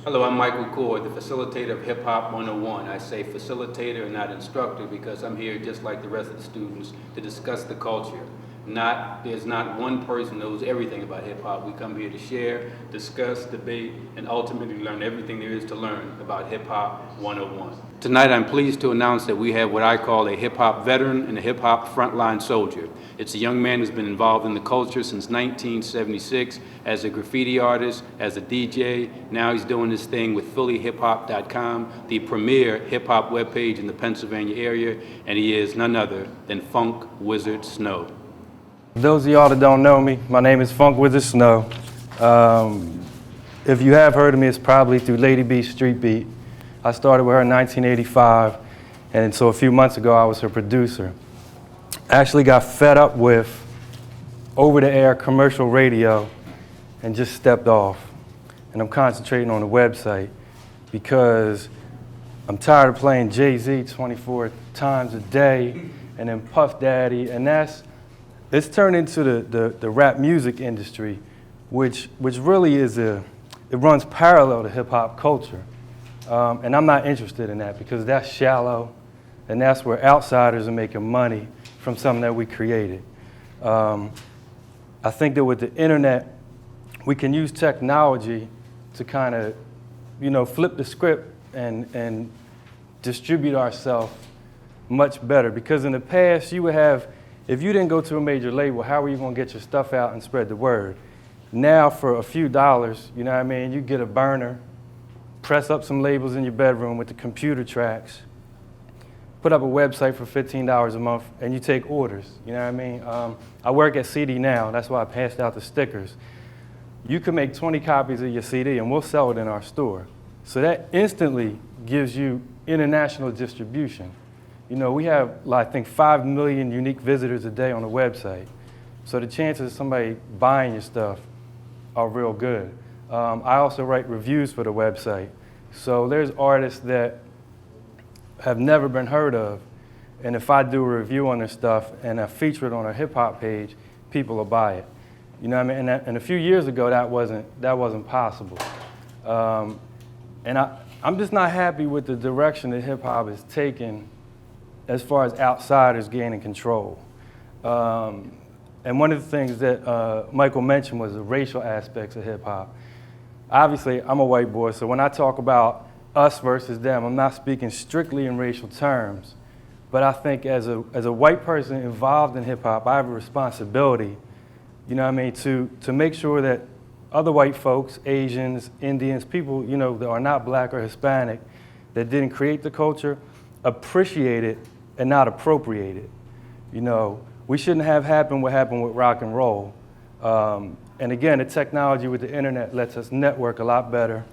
Hello, I'm Michael Coard, the facilitator of Hip Hop 101. I say facilitator and not instructor because I'm here just like the rest of the students to discuss the culture. There's not one person who knows everything about hip hop. We come here to share, discuss, debate, and ultimately learn everything there is to learn about Hip Hop 101. Tonight I'm pleased to announce that we have what I call a hip hop veteran and a hip hop frontline soldier. It's a young man who's been involved in the culture since 1976 as a graffiti artist, as a DJ. Now he's doing this thing with PhillyHipHop.com, the premier hip hop webpage in the Pennsylvania area, and he is none other than Funk Wizard Snow. Those of y'all that don't know me, my name is Funk Wizard Snow. If you have heard of me, it's probably through Lady B's Street Beat. I started with her in 1985, and so a few months ago I was her producer. I actually got fed up with over-the-air commercial radio and just stepped off. And I'm concentrating on the website because I'm tired of playing Jay-Z 24 times a day and then Puff Daddy, and it's turned into the rap music industry, which really it runs parallel to hip hop culture. And I'm not interested in that because that's shallow, and that's where outsiders are making money from something that we created. I think that with the internet, we can use technology to kind of, flip the script and distribute ourselves much better. Because in the past, you would have, if you didn't go to a major label, how were you going to get your stuff out and spread the word? Now, for a few dollars, you get a burner, press up some labels in your bedroom with the computer tracks, put up a website for $15 a month, and you take orders, I work at CD Now, that's why I passed out the stickers. You can make 20 copies of your CD and we'll sell it in our store. So that instantly gives you international distribution. We have, I think, 5 million unique visitors a day on the website. So the chances of somebody buying your stuff are real good. I also write reviews for the website. So there's artists that have never been heard of, and if I do a review on their stuff and I feature it on a hip hop page, people will buy it. And a few years ago, that wasn't possible. And I'm just not happy with the direction that hip hop is taking as far as outsiders gaining control. And one of the things that Michael mentioned was the racial aspects of hip hop. Obviously, I'm a white boy, so when I talk about us versus them, I'm not speaking strictly in racial terms. But I think as a white person involved in hip hop, I have a responsibility, to make sure that other white folks, Asians, Indians, people, that are not black or Hispanic, that didn't create the culture, appreciate it and not appropriate it. We shouldn't have happened what happened with rock and roll. And again, the technology with the internet lets us network a lot better.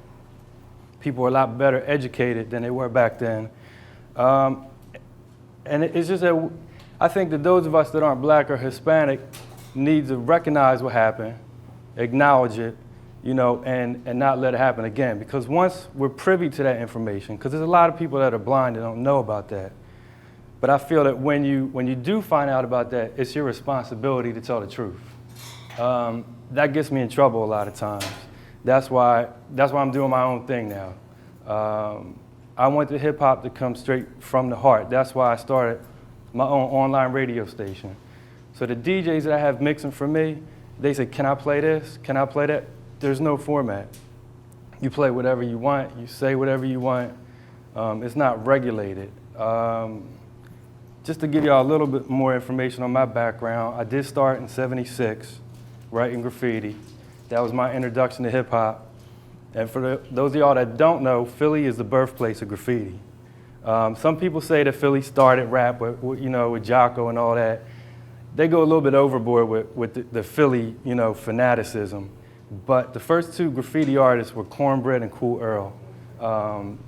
People are a lot better educated than they were back then. And it's just that I think that those of us that aren't black or Hispanic need to recognize what happened, acknowledge it, and not let it happen again. Because once we're privy to that information, because there's a lot of people that are blind and don't know about that. But I feel that when you do find out about that, it's your responsibility to tell the truth. That gets me in trouble a lot of times. That's why I'm doing my own thing now. I want the hip hop to come straight from the heart. That's why I started my own online radio station. So the DJs that I have mixing for me, they say, can I play this? Can I play that? There's no format. You play whatever you want, you say whatever you want. It's not regulated. Just to give y'all a little bit more information on my background, I did start in '76 writing graffiti. That was my introduction to hip hop. And for those of y'all that don't know, Philly is the birthplace of graffiti. Some people say that Philly started rap with Jocko and all that. They go a little bit overboard with the Philly, fanaticism. But the first two graffiti artists were Cornbread and Cool Earl, and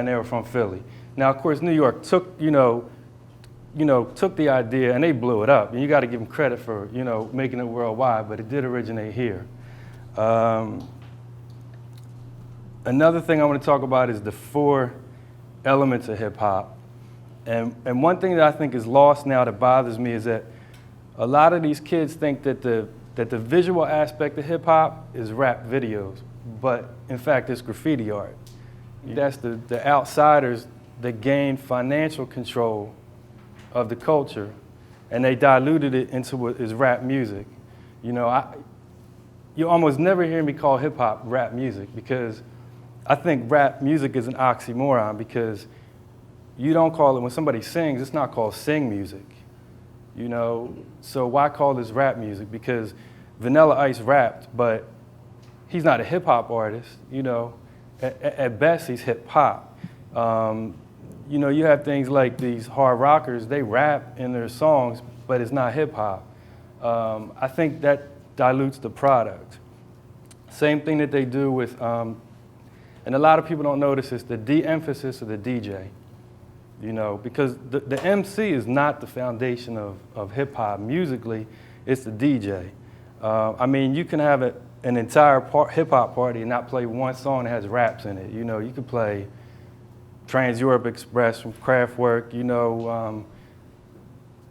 they were from Philly. Now, of course, New York took the idea and they blew it up. And you got to give them credit for, making it worldwide, but it did originate here. Another thing I want to talk about is the 4 elements of hip hop. And one thing that I think is lost now that bothers me is that a lot of these kids think that the that the visual aspect of hip hop is rap videos, but in fact it's graffiti art. That's the outsiders that gained financial control of the culture, and they diluted it into what is rap music. You know, you almost never hear me call hip hop rap music, because I think rap music is an oxymoron, because you don't call it, when somebody sings, it's not called sing music. You know, so why call this rap music? Because Vanilla Ice rapped, but he's not a hip hop artist, you know. At best, he's hip hop. You know, you have things like these hard rockers, they rap in their songs, but it's not hip hop. I think that dilutes the product. Same thing that they do with, and a lot of people don't notice this, the de-emphasis of the DJ. You know, because the MC is not the foundation of hip hop musically, it's the DJ. I mean, you can have an entire hip hop party and not play one song that has raps in it. You know, you could play Trans Europe Express from Kraftwerk, you know,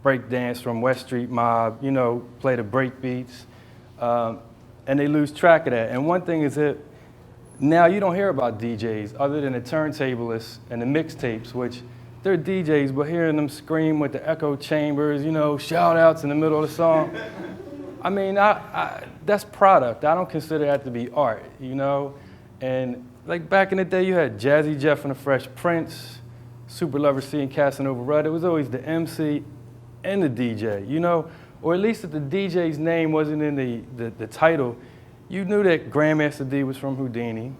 break dance from West Street Mob, you know, play the break beats, and they lose track of that. And one thing is that now you don't hear about DJs other than the turntablists and the mixtapes, which they're DJs, but hearing them scream with the echo chambers, you know, shout outs in the middle of the song. I mean, that's product. I don't consider that to be art, you know? And like back in the day, you had Jazzy Jeff and the Fresh Prince, Super Lover C and Casanova Rudd. It was always the MC and the DJ, you know? Or at least if the DJ's name wasn't in the title, you knew that Grandmaster D was from Houdini.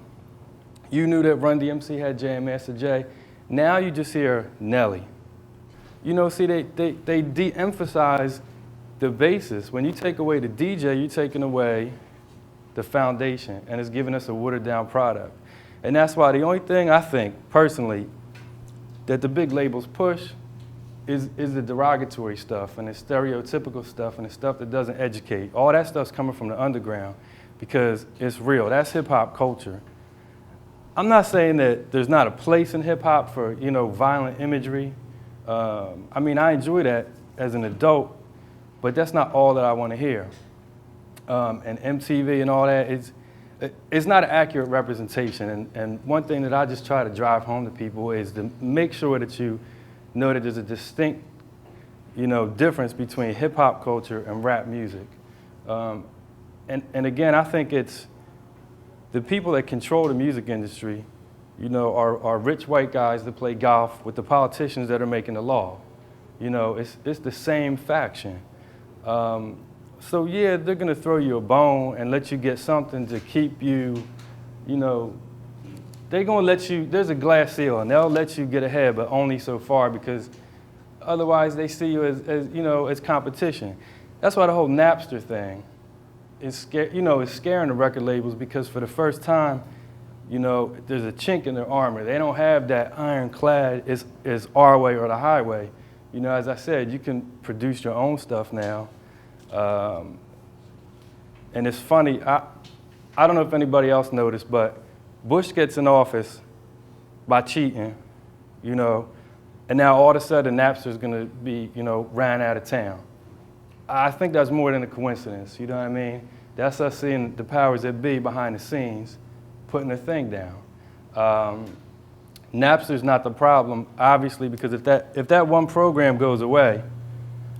You knew that Run DMC had Jam Master Jay. Now you just hear Nelly. You know, see, they de-emphasize the basis. When you take away the DJ, you're taking away the foundation, and it's giving us a watered-down product. And that's why the only thing I think, personally, that the big labels push is the derogatory stuff and the stereotypical stuff and the stuff that doesn't educate. All that stuff's coming from the underground because it's real. That's hip-hop culture. I'm not saying that there's not a place in hip-hop for, you know, violent imagery. I mean, I enjoy that as an adult, but that's not all that I want to hear. And MTV and all that, it's not an accurate representation. And one thing that I just try to drive home to people is to make sure that you know that there's a distinct, you know, difference between hip-hop culture and rap music. And again, I think it's the people that control the music industry, you know, are rich white guys that play golf with the politicians that are making the law. You know, it's the same faction. So yeah, they're gonna throw you a bone and let you get something to keep you, you know, they're gonna let you, there's a glass ceiling, they'll let you get ahead, but only so far, because otherwise they see you as you know, as competition. That's why the whole Napster thing is you know, it's scaring the record labels, because for the first time, you know, there's a chink in their armor. They don't have that ironclad, it's our way or the highway. You know, as I said, you can produce your own stuff now. And it's funny, I don't know if anybody else noticed, but Bush gets in office by cheating, you know, and now all of a sudden Napster's gonna be, you know, ran out of town. I think that's more than a coincidence, you know what I mean? That's us seeing the powers that be behind the scenes putting the thing down. Napster's not the problem, obviously, because if that one program goes away,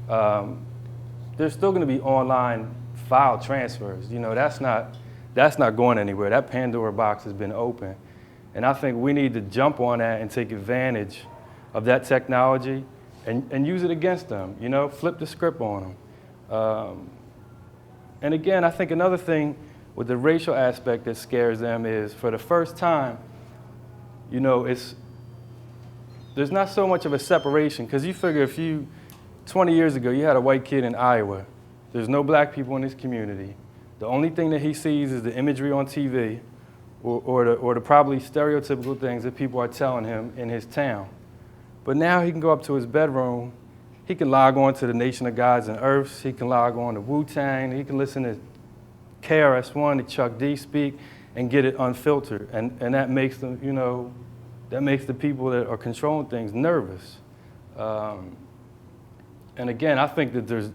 there's still going to be online file transfers. You know, that's not going anywhere. That Pandora box has been open. And I think we need to jump on that and take advantage of that technology and use it against them, you know, flip the script on them. And again, I think another thing with the racial aspect that scares them is, for the first time, you know, there's not so much of a separation, because you figure 20 years ago, you had a white kid in Iowa. There's no black people in his community. The only thing that he sees is the imagery on TV or the probably stereotypical things that people are telling him in his town. But now he can go up to his bedroom, he can log on to the Nation of Gods and Earths, he can log on to Wu-Tang, he can listen to KRS-One, to Chuck D speak, and get it unfiltered. And that makes them, you know, that makes the people that are controlling things nervous. And again, I think that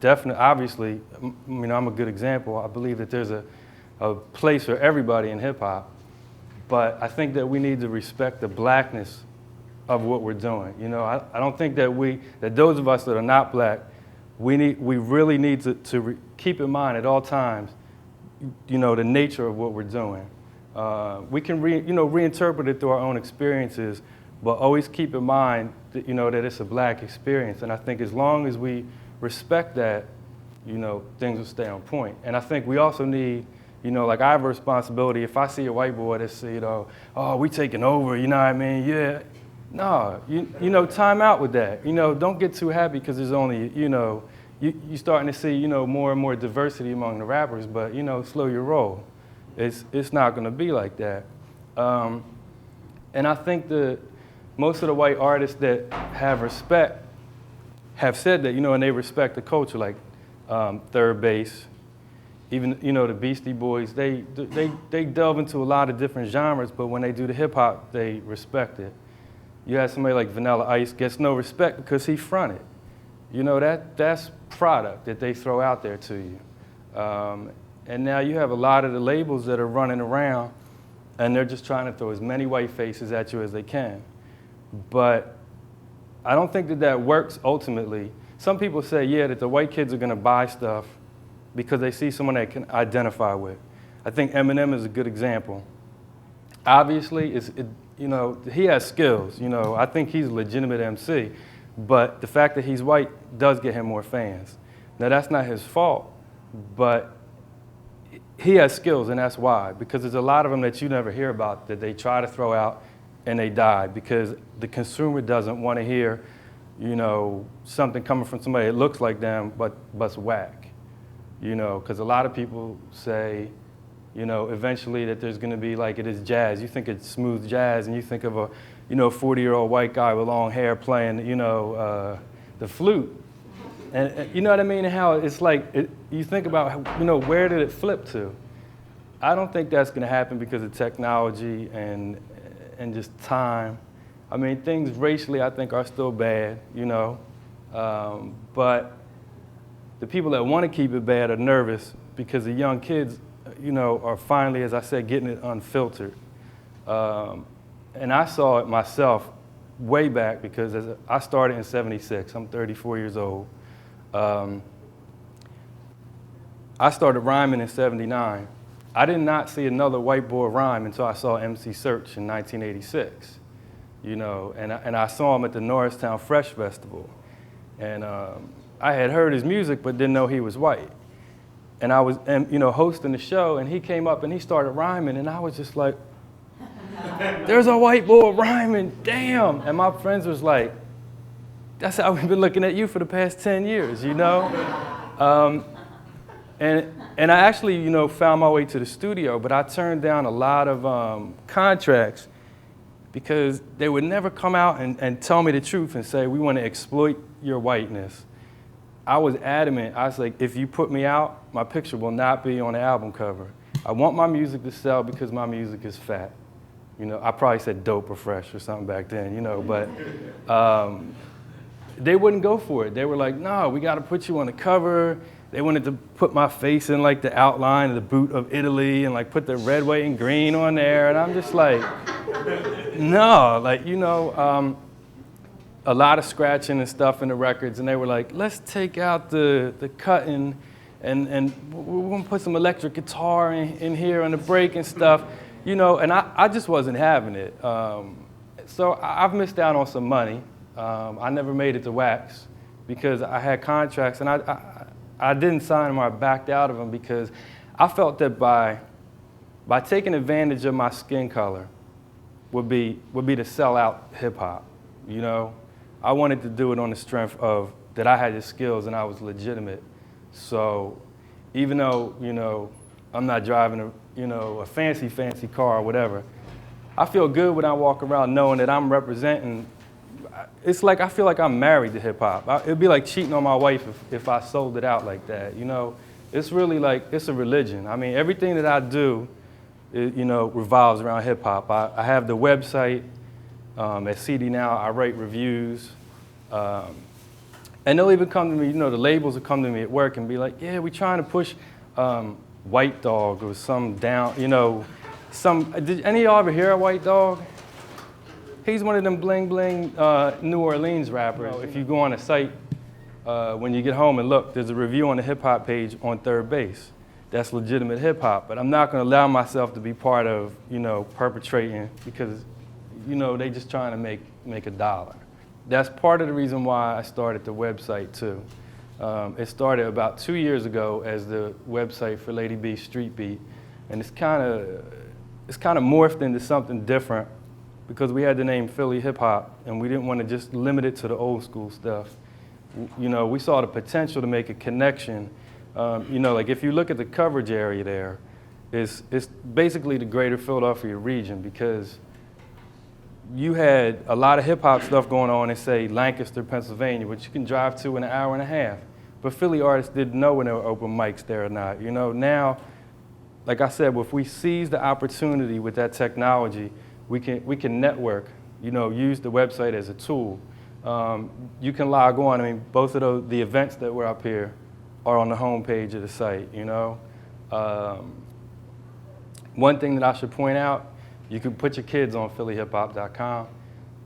definitely, obviously, I'm a good example. I believe that there's a place for everybody in hip hop, but I think that we need to respect the blackness of what we're doing. I don't think that those of us that are not black, we really need to keep in mind at all times, the nature of what we're doing. We can reinterpret it through our own experiences, but always keep in mind that, that it's a black experience. And I think as long as we respect that, things will stay on point. And I think we also need, like I have a responsibility. If I see a white boy that say, oh, we taking over, you know what I mean? Yeah. No, time out with that. Don't get too happy because there's only, you're starting to see, more and more diversity among the rappers, but, slow your roll. It's not going to be like that. And I think most of the white artists that have respect have said that, and they respect the culture, like Third Base, even, the Beastie Boys, they delve into a lot of different genres, but when they do the hip hop, they respect it. You have somebody like Vanilla Ice gets no respect because he fronted. That's product that they throw out there to you. And now you have a lot of the labels that are running around and they're just trying to throw as many white faces at you as they can. But I don't think that works ultimately. Some people say, yeah, that the white kids are going to buy stuff because they see someone they can identify with. I think Eminem is a good example. Obviously, he has skills. I think he's a legitimate MC, but the fact that he's white does get him more fans. Now, that's not his fault, but he has skills, and that's why. Because there's a lot of them that you never hear about that they try to throw out and they die because the consumer doesn't want to hear, something coming from somebody that looks like them but's whack. Because a lot of people say, eventually that there's going to be like it is jazz. You think it's smooth jazz, and you think of a, 40-year-old white guy with long hair playing, the flute. And you know what I mean? And how it's like, you think about, where did it flip to? I don't think that's going to happen because of technology and just time. I mean, things racially, I think, are still bad, but the people that want to keep it bad are nervous because the young kids, are finally, as I said, getting it unfiltered. And I saw it myself way back because I started in '76. I'm 34 years old. I started rhyming in '79. I did not see another white boy rhyme until I saw MC Search in 1986. And I saw him at the Norristown Fresh Festival. And I had heard his music but didn't know he was white. And I was, hosting the show, and he came up and he started rhyming, and I was just like, there's a white boy rhyming, damn. And my friends was like, that's how we've been looking at you for the past 10 years, And I actually, found my way to the studio, but I turned down a lot of contracts because they would never come out and tell me the truth and say, we want to exploit your whiteness. I was adamant. I was like, if you put me out, my picture will not be on the album cover. I want my music to sell because my music is fat. I probably said dope or fresh or something back then, but they wouldn't go for it. They were like, no, we got to put you on the cover. They wanted to put my face in like the outline of the boot of Italy and like put the red, white, and green on there. And I'm just like, no, a lot of scratching and stuff in the records, and they were like, let's take out the cutting and we're gonna put some electric guitar in here on the break and stuff, and I just wasn't having it. So I've missed out on some money. I never made it to Wax because I had contracts, and I didn't sign them or I backed out of them because I felt that by taking advantage of my skin color would be to sell out hip hop, I wanted to do it on the strength of that I had the skills and I was legitimate. So even though, I'm not driving a fancy car or whatever, I feel good when I walk around knowing that I'm representing. It's like I feel like I'm married to hip hop. It'd be like cheating on my wife if I sold it out like that, It's really like, it's a religion. I mean, everything that I do, revolves around hip hop. I have the website. At CD Now, I write reviews. And they'll even come to me, the labels will come to me at work and be like, yeah, we're trying to push White Dog or some down, did any of y'all ever hear of White Dog? He's one of them bling bling New Orleans rappers. If you go on a site, when you get home and look, there's a review on the hip hop page on Third Base. That's legitimate hip hop, but I'm not gonna allow myself to be part of, perpetrating because, they just trying to make a dollar. That's part of the reason why I started the website too. It started about 2 years ago as the website for Lady B Street Beat, and it's kind of morphed into something different because we had the name Philly Hip Hop, and we didn't want to just limit it to the old school stuff. We saw the potential to make a connection. Like if you look at the coverage area there, it's basically the greater Philadelphia region because you had a lot of hip hop stuff going on in, say, Lancaster, Pennsylvania, which you can drive to in an hour and a half. But Philly artists didn't know when there were open mics there or not. Now, like I said, if we seize the opportunity with that technology, we can network, use the website as a tool. You can log on. I mean, both of the events that were up here are on the homepage of the site, One thing that I should point out, you can put your kids on phillyhiphop.com.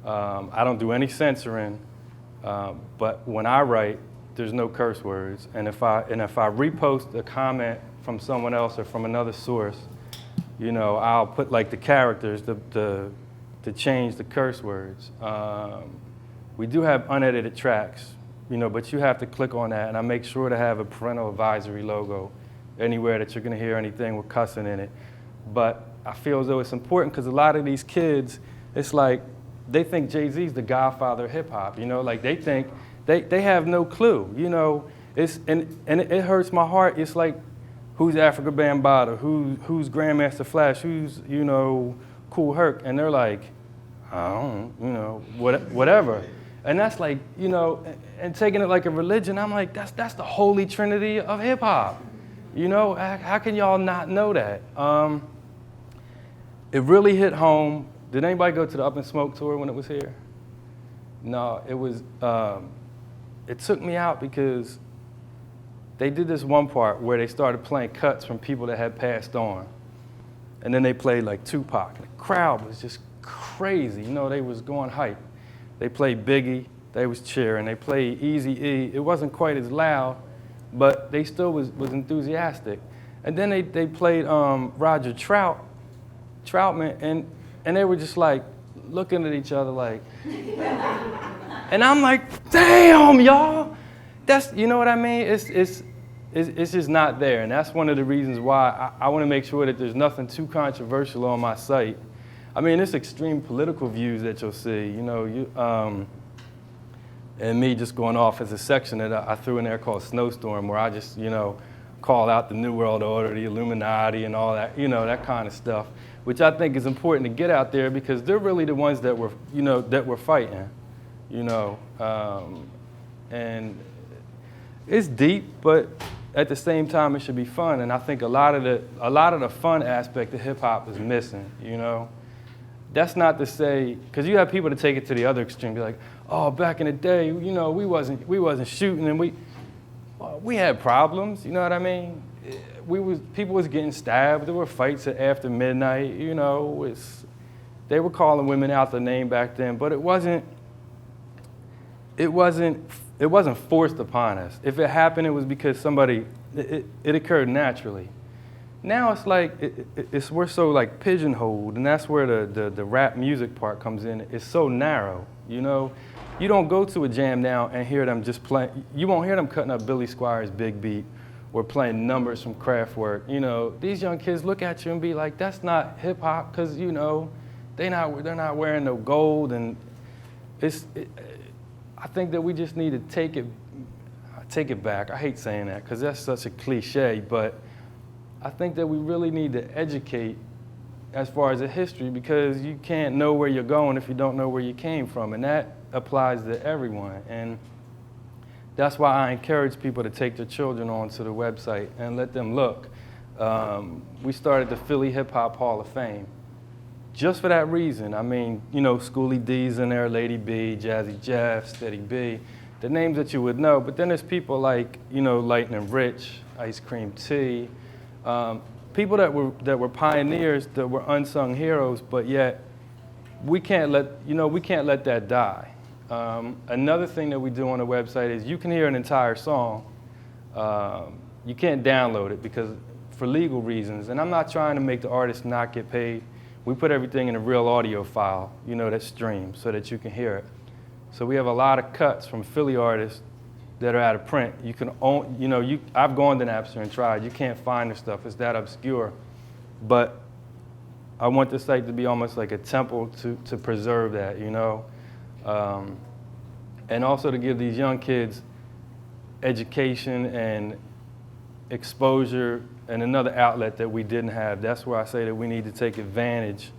I don't do any censoring, but when I write, there's no curse words. And if I repost a comment from someone else or from another source, I'll put like the characters to change the curse words. We do have unedited tracks, but you have to click on that, and I make sure to have a parental advisory logo anywhere that you're gonna hear anything with cussing in it. But I feel as though it's important because a lot of these kids, it's like, they think Jay-Z's the godfather of hip hop, like they think, they have no clue, and it hurts my heart. It's like, who's Africa Bambaataa, who's Grandmaster Flash, who's, Kool Herc, and they're like, I don't, whatever. And that's like, and taking it like a religion, I'm like, that's the holy trinity of hip hop. How can y'all not know that? It really hit home. Did anybody go to the Up in Smoke tour when it was here? No, it was, it took me out because they did this one part where they started playing cuts from people that had passed on. And then they played like Tupac. And the crowd was just crazy. They was going hype. They played Biggie, they was cheering. They played Eazy-E. It wasn't quite as loud, but they still was enthusiastic. And then they played Roger Troutman, and they were just like looking at each other like, and I'm like, damn, y'all. That's, what I mean? It's just not there, and that's one of the reasons why I want to make sure that there's nothing too controversial on my site. I mean, it's extreme political views that you'll see, and me just going off as a section that I threw in there called Snowstorm, where I just, call out the New World Order, the Illuminati, and all that, that kind of stuff, which I think is important to get out there because they're really the ones that were, that were fighting, and it's deep, but at the same time, it should be fun. And I think a lot of the fun aspect of hip hop is missing. That's not to say, because you have people to take it to the other extreme, be like, oh, back in the day, we wasn't shooting, and we had problems. You know what I mean? People was getting stabbed. There were fights after midnight. They were calling women out their name back then, but it wasn't forced upon us. If it happened, it was because it occurred naturally. Now it's like, we're so like pigeonholed, and that's where the rap music part comes in. It's so narrow, You don't go to a jam now and hear them just playing, you won't hear them cutting up Billy Squires' Big Beat or playing numbers from Kraftwerk. These young kids look at you and be like, that's not hip hop, because they're not wearing no gold, and I think that we just need to take it back. I hate saying that because that's such a cliche, but I think that we really need to educate as far as the history, because you can't know where you're going if you don't know where you came from, and that applies to everyone. And that's why I encourage people to take their children onto the website and let them look. We started the Philly Hip Hop Hall of Fame just for that reason. I mean, Schoolie D's in there, Lady B, Jazzy Jeff, Steady B. the names that you would know, but then there's people like, you know, Lightning Rich, Ice Cream Tea, people that were pioneers, that were unsung heroes, but yet we can't let that die. Another thing that we do on the website is you can hear an entire song. You can't download it because for legal reasons, and I'm not trying to make the artist not get paid. We put everything in a real audio file, you know, that streams so that you can hear it. So we have a lot of cuts from Philly artists that are out of print. You can own, you know, I've gone to Napster and tried. You can't find the stuff. It's that obscure. But I want the site to be almost like a temple to preserve that, you know, and also to give these young kids education and exposure and another outlet that we didn't have. That's where I say that we need to take advantage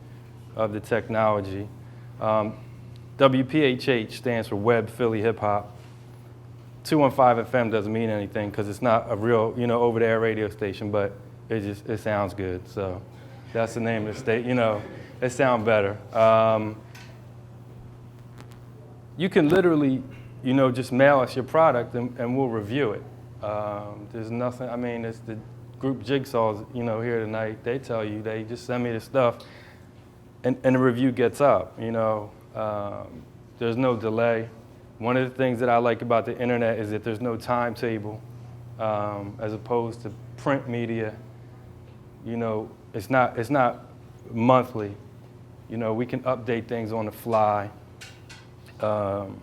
of the technology. WPHH stands for Web Philly Hip Hop. 215 FM doesn't mean anything because it's not a real, you know, over-the-air radio station, but it sounds good. So that's the name of the state. You know, it sounds better. You can literally, you know, just mail us your product and we'll review it. There's nothing, I mean, it's the group Jigsaws, you know, here tonight. They tell you, they just send me the stuff and the review gets up, you know. There's no delay. One of the things that I like about the internet is that there's no timetable, as opposed to print media. You know, it's not monthly. You know, we can update things on the fly. And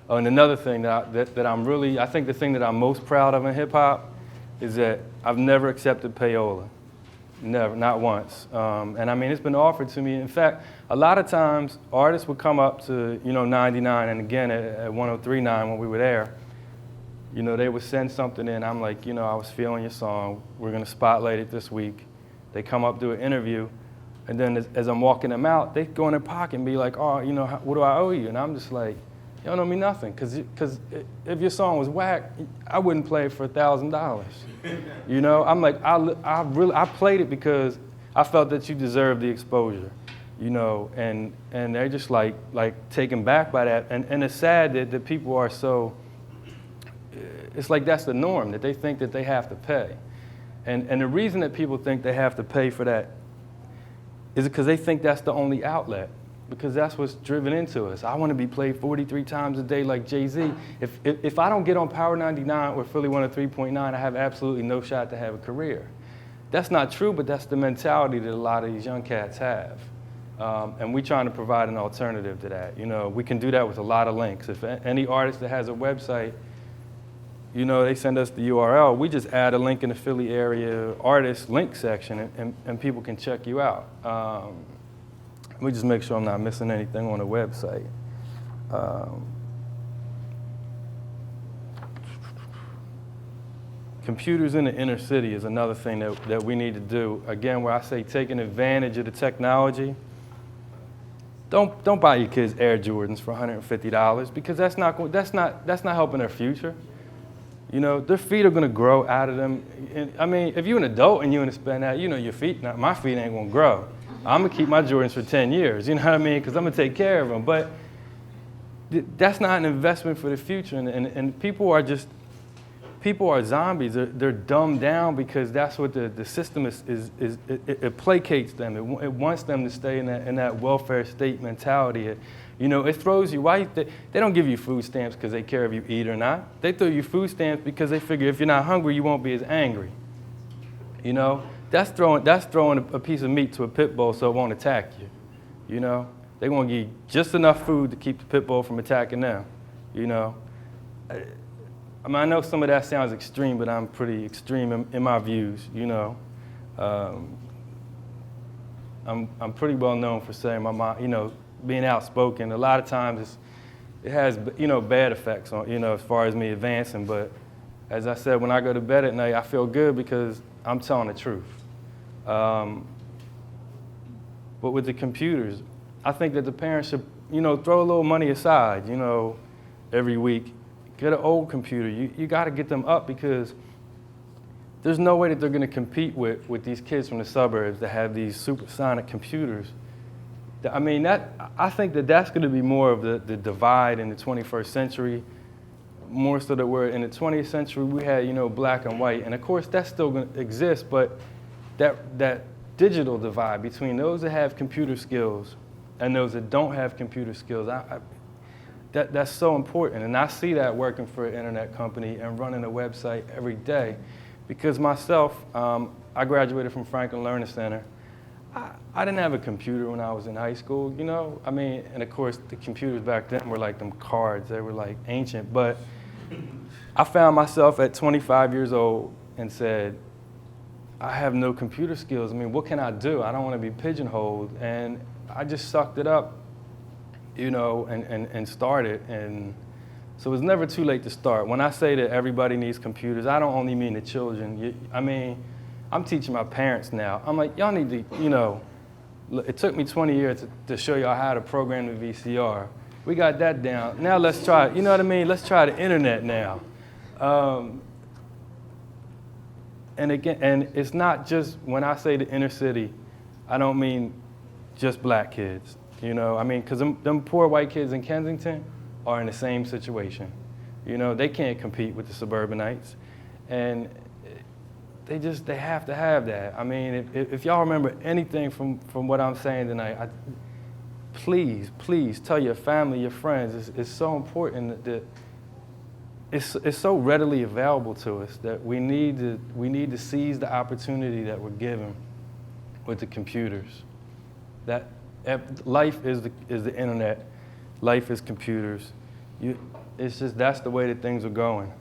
another thing that I'm really, I think the thing that I'm most proud of in hip hop is that I've never accepted payola. Never, not once. And I mean, it's been offered to me. In fact, a lot of times artists would come up to, you know, 99 and again at 103.9 when we were there, you know, they would send something in. I'm like, you know, I was feeling your song. We're going to spotlight it this week. They come up, do an interview. And then as I'm walking them out, they go in their pocket and be like, oh, you know, what do I owe you? And I'm just like, you don't owe me nothing. Because if your song was whack, I wouldn't play it for $1,000. You know, I'm like, I played it because I felt that you deserved the exposure. You know, and they're just like taken back by that. And it's sad that people are so, it's like that's the norm, that they think that they have to pay. And the reason that people think they have to pay for that is because they think that's the only outlet, because that's what's driven into us. I want to be played 43 times a day like Jay-Z. If I don't get on Power 99 or Philly 103.9, I have absolutely no shot to have a career. That's not true, but that's the mentality that a lot of these young cats have. And we're trying to provide an alternative to that. You know, we can do that with a lot of links. If any artist that has a website, you know, they send us the URL, we just add a link in the Philly area artist link section and people can check you out. We just make sure I'm not missing anything on the website. Computers in the inner city is another thing that we need to do. Again, where I say taking advantage of the technology. Don't buy your kids Air Jordans for $150 because that's not helping their future. You know, their feet are going to grow out of them. And, I mean, if you're an adult and you want to spend that, you know, your feet, my feet ain't going to grow. I'm going to keep my Jordans for 10 years, you know what I mean? Because I'm going to take care of them. But that's not an investment for the future. And people are zombies. They're dumbed down because that's what the system it placates them. It wants them to stay in that welfare state mentality. You know, it throws you. They don't give you food stamps because they care if you eat or not. They throw you food stamps because they figure if you're not hungry, you won't be as angry. You know, that's throwing a piece of meat to a pit bull so it won't attack you. You know, they want to give you just enough food to keep the pit bull from attacking them. You know. I mean, I know some of that sounds extreme, but I'm pretty extreme in my views, you know. I'm pretty well known for saying my mom, you know, being outspoken. A lot of times it has, you know, bad effects on, you know, as far as me advancing. But as I said, when I go to bed at night, I feel good because I'm telling the truth. But with the computers, I think that the parents should, you know, throw a little money aside, you know, every week. Get an old computer. You got to get them up because there's no way that they're going to compete with these kids from the suburbs that have these supersonic computers. I mean, I think that that's going to be more of the divide in the 21st century. more so that we're in the 20th century, we had, black and white. And of course, that's still going to exist, but that digital divide between those that have computer skills and those that don't have computer skills, that's so important. And I see that working for an internet company and running a website every day. Because myself, I graduated from Franklin Learning Center. I didn't have a computer when I was in high school, I mean, and of course the computers back then were like them Coards, they were like ancient, but I found myself at 25 years old and said, I have no computer skills. I mean, what can I do? I don't want to be pigeonholed. And I just sucked it up, and started. And so it was never too late to start. When I say that everybody needs computers, I don't only mean the children. I'm teaching my parents now. I'm like, y'all need to, it took me 20 years to show y'all how to program the VCR. We got that down. Now let's try, let's try the internet now. And again, and it's not just, when I say the inner city, I don't mean just black kids, because them poor white kids in Kensington are in the same situation. They can't compete with the suburbanites. And they have to have that. I mean, if y'all remember anything from what I'm saying tonight, please tell your family, your friends. It's so important that it's so readily available to us that we need to seize the opportunity that we're given with the computers. That life is the internet, life is computers. It's just that's the way that things are going.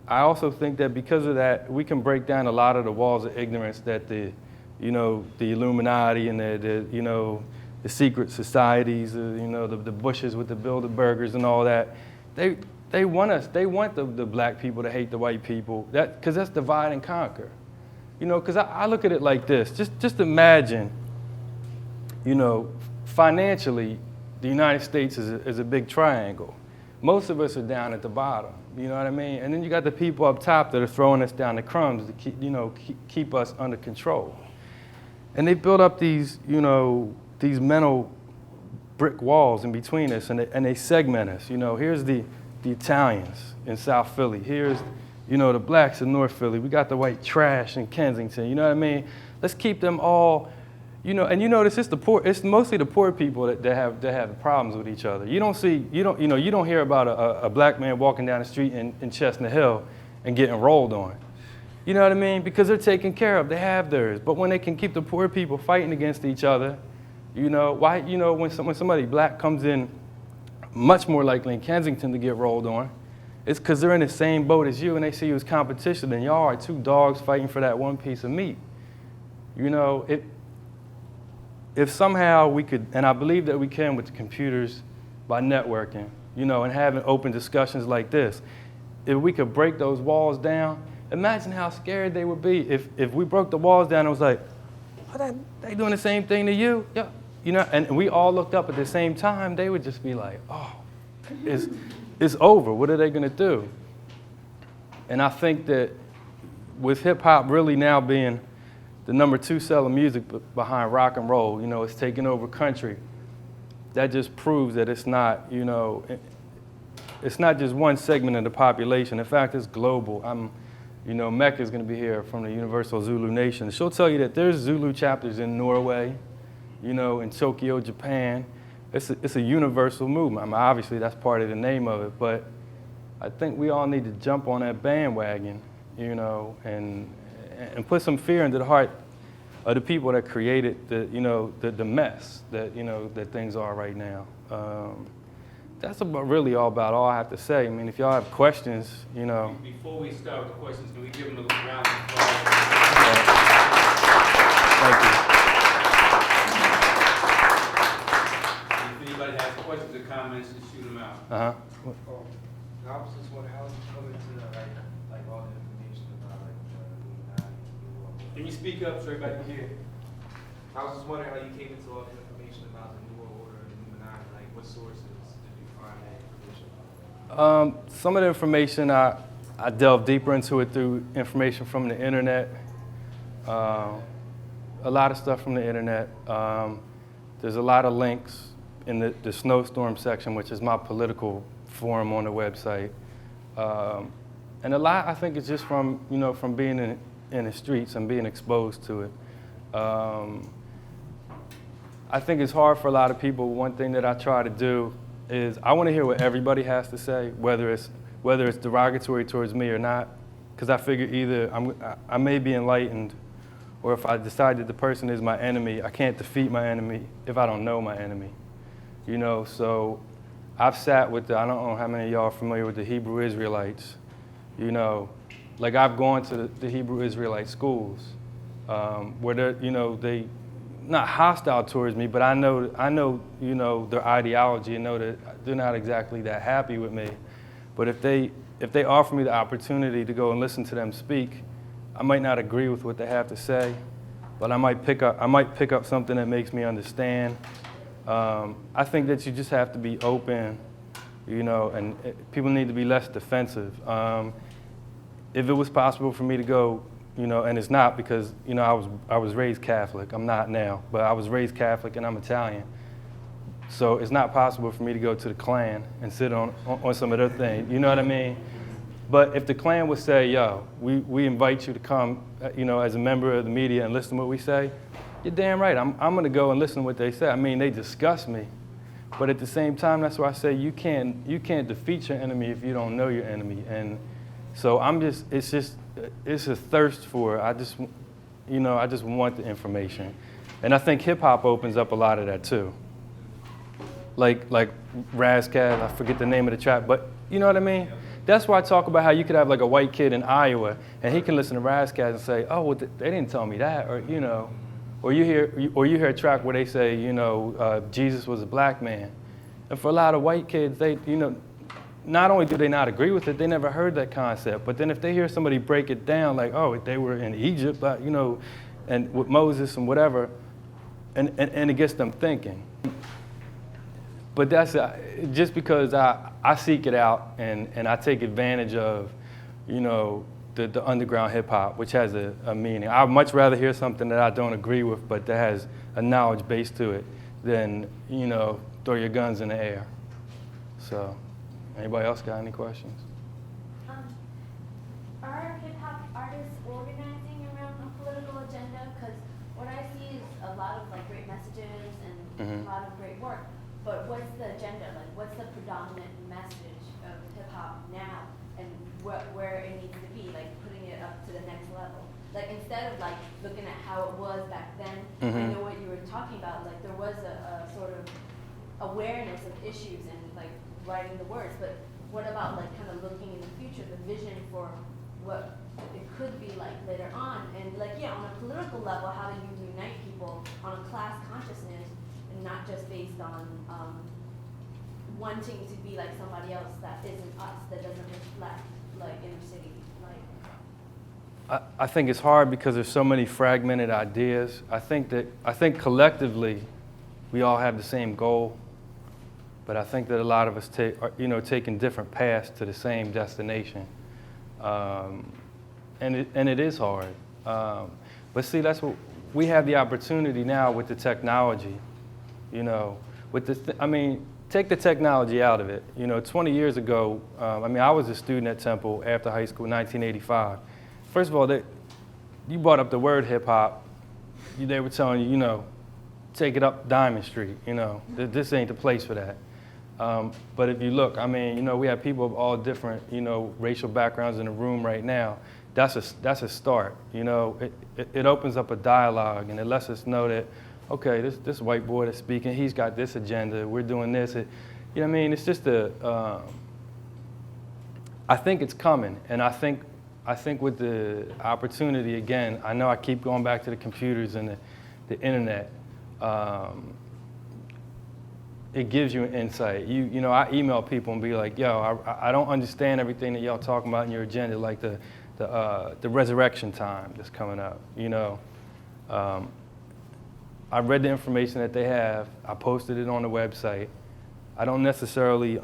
I also think that because of that, we can break down a lot of the walls of ignorance that the Illuminati and the secret societies, the Bushes with the Bilderbergers and all that. They want the black people to hate the white people. Because that's divide and conquer. Because I look at it like this. Just imagine, financially, the United States is a big triangle. Most of us are down at the bottom, you know what I mean? And then you got the people up top that are throwing us down the crumbs to keep us under control. And they build up these mental brick walls in between us, and they segment us. Here's the Italians in South Philly. Here's, the blacks in North Philly. We got the white trash in Kensington, you know what I mean? Let's keep them all. And you notice it's mostly the poor people that have problems with each other. You don't hear about a black man walking down the street in Chestnut Hill and getting rolled on. You know what I mean? Because they're taken care of, they have theirs. But when they can keep the poor people fighting against each other, why, when somebody black comes in, much more likely in Kensington to get rolled on, it's because they're in the same boat as you and they see you as competition, and y'all are two dogs fighting for that one piece of meat. If somehow we could, and I believe that we can with the computers by networking, and having open discussions like this, if we could break those walls down, imagine how scared they would be if we broke the walls down and was like, oh, they doing the same thing to you? Yeah. And we all looked up at the same time, they would just be like, oh, it's over. What are they going to do? And I think that with hip hop really now being the #2 selling music behind rock and roll, it's taking over country. That just proves that it's not, it's not just one segment of the population. In fact, it's global. Mecca's going to be here from the Universal Zulu Nation. She'll tell you that there's Zulu chapters in Norway, in Tokyo, Japan. It's a universal movement. Obviously, that's part of the name of it, but I think we all need to jump on that bandwagon, and put some fear into the heart of the people that created the mess that that things are right now. That's really all I have to say. I mean, if y'all have questions, Before we start with the questions, can we give them a round of applause? Thank you. If anybody has questions or comments, just shoot them out. Uh-huh. I was just wondering, how did you come into like all the information about Illuminati? Can you speak up so everybody can hear? I was just wondering how you came into all the information about the New World Order and Illuminati. Like, what sources did you find that information? Some of the information I delved deeper into it through information from the internet. A lot of stuff from the internet. There's a lot of links in the snowstorm section, which is my political forum on the website. And a lot, I think, is just from, from being in the streets and being exposed to it. I think it's hard for a lot of people. One thing that I try to do is I want to hear what everybody has to say, whether it's derogatory towards me or not, because I figure either I may be enlightened, or if I decide that the person is my enemy, I can't defeat my enemy if I don't know my enemy. So I've sat with I don't know how many of y'all are familiar with the Hebrew Israelites. Like I've gone to the Hebrew Israelite schools where they're, they not hostile towards me, but I know, their ideology and know that they're not exactly that happy with me. But if they offer me the opportunity to go and listen to them speak, I might not agree with what they have to say, but I might pick up something that makes me understand. I think that you just have to be open, and people need to be less defensive. If it was possible for me to go, and it's not because, I was raised Catholic. I'm not now, but I was raised Catholic and I'm Italian. So it's not possible for me to go to the Klan and sit on some of their things, you know what I mean? But if the Klan would say, yo, we invite you to come, as a member of the media and listen to what we say, you're damn right, I'm gonna go and listen to what they say. I mean, they disgust me. But at the same time, that's why I say you can't defeat your enemy if you don't know your enemy. And so it's a thirst for it. I just want the information. And I think hip hop opens up a lot of that too. Like Razzcast, I forget the name of the track, but you know what I mean? That's why I talk about how you could have like a white kid in Iowa and he can listen to Razzcast and say, oh, well, they didn't tell me that, or you hear a track where they say, Jesus was a black man. And for a lot of white kids, they, not only do they not agree with it, they never heard that concept. But then if they hear somebody break it down, like, oh, they were in Egypt, but, and with Moses and whatever, and it gets them thinking. But that's just because I seek it out and I take advantage of, the underground hip hop, which has a meaning. I'd much rather hear something that I don't agree with, but that has a knowledge base to it, than, throw your guns in the air. So, anybody else got any questions? Are hip-hop artists organizing around a political agenda? Because what I see is a lot of great messages and a lot of great work. But what's the agenda? What's the predominant message of hip-hop now, and where it needs to be? Putting it up to the next level. Instead of looking at how it was back then, I know what you were talking about. There was a sort of awareness of issues and writing the words, but what about kind of looking in the future, the vision for what it could be later on, and on a political level, how do you unite people on a class consciousness and not just based on wanting to be like somebody else that isn't us, that doesn't reflect inner city life? I think it's hard because there's so many fragmented ideas. I think collectively we all have the same goal. But I think that a lot of us taking different paths to the same destination, and it is hard. But see, that's what we have the opportunity now with the technology. Take the technology out of it. 20 years ago, I was a student at Temple after high school in 1985. First of all, you brought up the word hip hop. They were telling you, take it up Diamond Street. This ain't the place for that. But if you look, we have people of all different, racial backgrounds in the room right now. That's a start. It opens up a dialogue and it lets us know that, okay, this white boy that's speaking, he's got this agenda. We're doing this. It's just I think it's coming, and I think with the opportunity again, I know I keep going back to the computers and the internet. It gives you an insight. I email people and be like, yo, I don't understand everything that y'all talking about in your agenda, like the resurrection time that's coming up. I read the information that they have. I posted it on the website. I don't necessarily,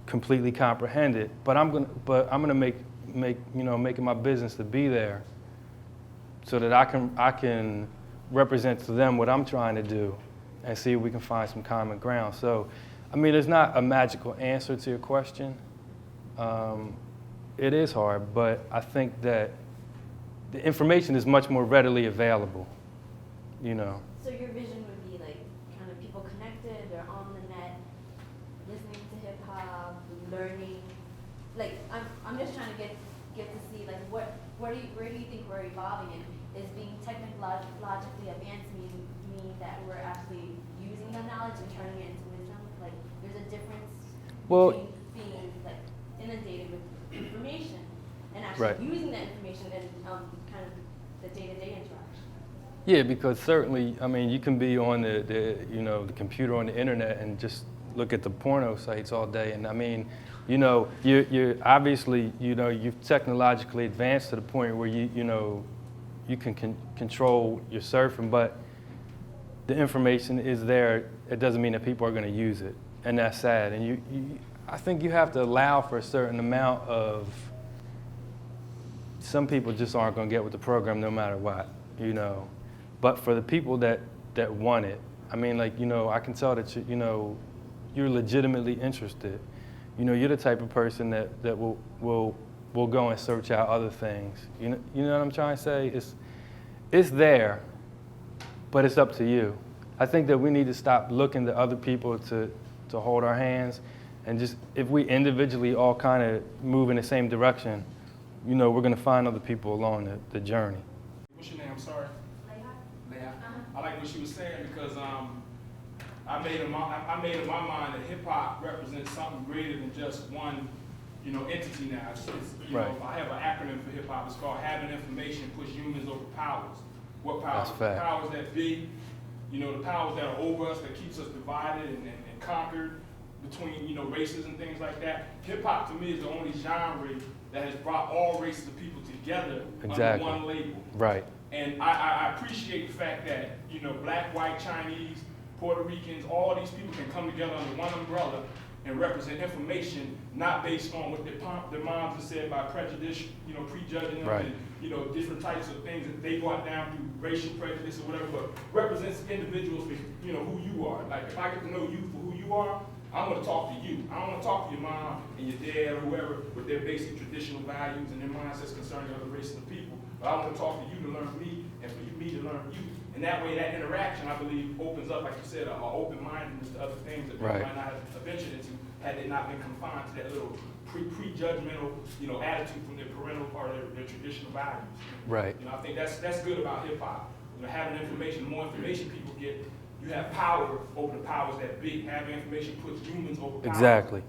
completely comprehend it, but I'm gonna make it my business to be there, so that I can represent to them what I'm trying to do, and see if we can find some common ground. So I mean, there's not a magical answer to your question. It is hard, but I think that the information is much more readily available, you know. So your vision would be like kind of people connected, they're on the net, listening to hip hop, learning. Like I'm just trying to get to see like where do you think we're evolving in? Is being technologically advanced mean that we're actually using the knowledge and turning it into wisdom? Like there's a difference between being like inundated with information and actually using that information and kind of the day-to-day interaction. Yeah, because certainly, I mean, you can be on the computer on the internet and just look at the porno sites all day. And I mean, you know, you're obviously, you know, you've technologically advanced to the point where you can control your surfing, but the information is there. It doesn't mean that people are going to use it, and that's sad. And I think you have to allow for a certain amount of. Some people just aren't going to get with the program no matter what, you know. But for the people that want it, I mean, like, you know, I can tell that you're legitimately interested. You know, you're the type of person that will go and search out other things. You know what I'm trying to say? It's there, but it's up to you. I think that we need to stop looking to other people to hold our hands, and just if we individually all kind of move in the same direction, you know, we're going to find other people along the journey. What's your name? I'm sorry. Leah. I like what she was saying because I made in my mind that hip hop represents something greater than just one, you know, entity now. It's you know, I have an acronym for hip hop. It's called having information push humans over powers. What powers? That's fact. The powers that be, you know, the powers that are over us, that keeps us divided and conquered between, you know, races and things like that. Hip hop to me is the only genre that has brought all races of people together under one label. Right. And I appreciate the fact that, you know, black, white, Chinese, Puerto Ricans, all these people can come together under one umbrella and represent information not based on what their moms have said by prejudice, you know, prejudging them, and, you know, different types of things that they brought down through racial prejudice or whatever, but represents individuals for, you know, who you are. Like, if I get to know you for who you are, I'm going to talk to you. I don't want to talk to your mom and your dad or whoever with their basic traditional values and their mindsets concerning other races of people. But I want to talk to you to learn me and for me to learn you. And that way, that interaction, I believe, opens up, like you said, an open-mindedness to other things that people might not have ventured into had they not been confined to that little prejudgmental, you know, attitude from their parental or their traditional values. Right. You know, I think that's good about hip-hop. You know, having information, the more information people get, you have power over the powers that be. Having information puts humans over powers. Exactly.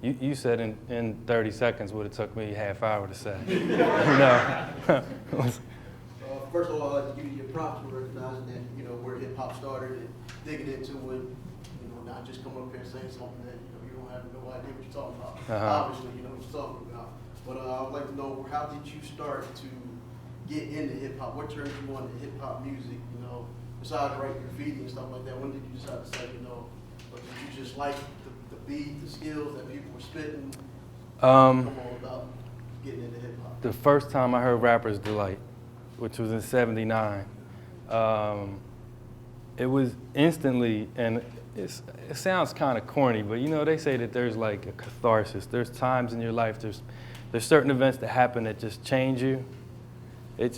You said in 30 seconds what it took me a half hour to say. First of all, I'd like to give you your props for recognizing that, you know, where hip hop started and digging into it, you know, not just coming up here and saying something that, you know, you don't have no idea what you're talking about. Obviously, you know what you're talking about. But I would like to know, how did you start to get into hip hop? What turned you on to hip hop music, you know, besides writing graffiti and stuff like that? When did you decide to say, you know, or did you just like the beat, the skills that people were spitting? Come on about getting into hip hop. The first time I heard Rapper's Delight, which was in '79, it was instantly, and it sounds kind of corny, but you know, they say that there's like a catharsis. There's times in your life, there's certain events that happen that just change you. It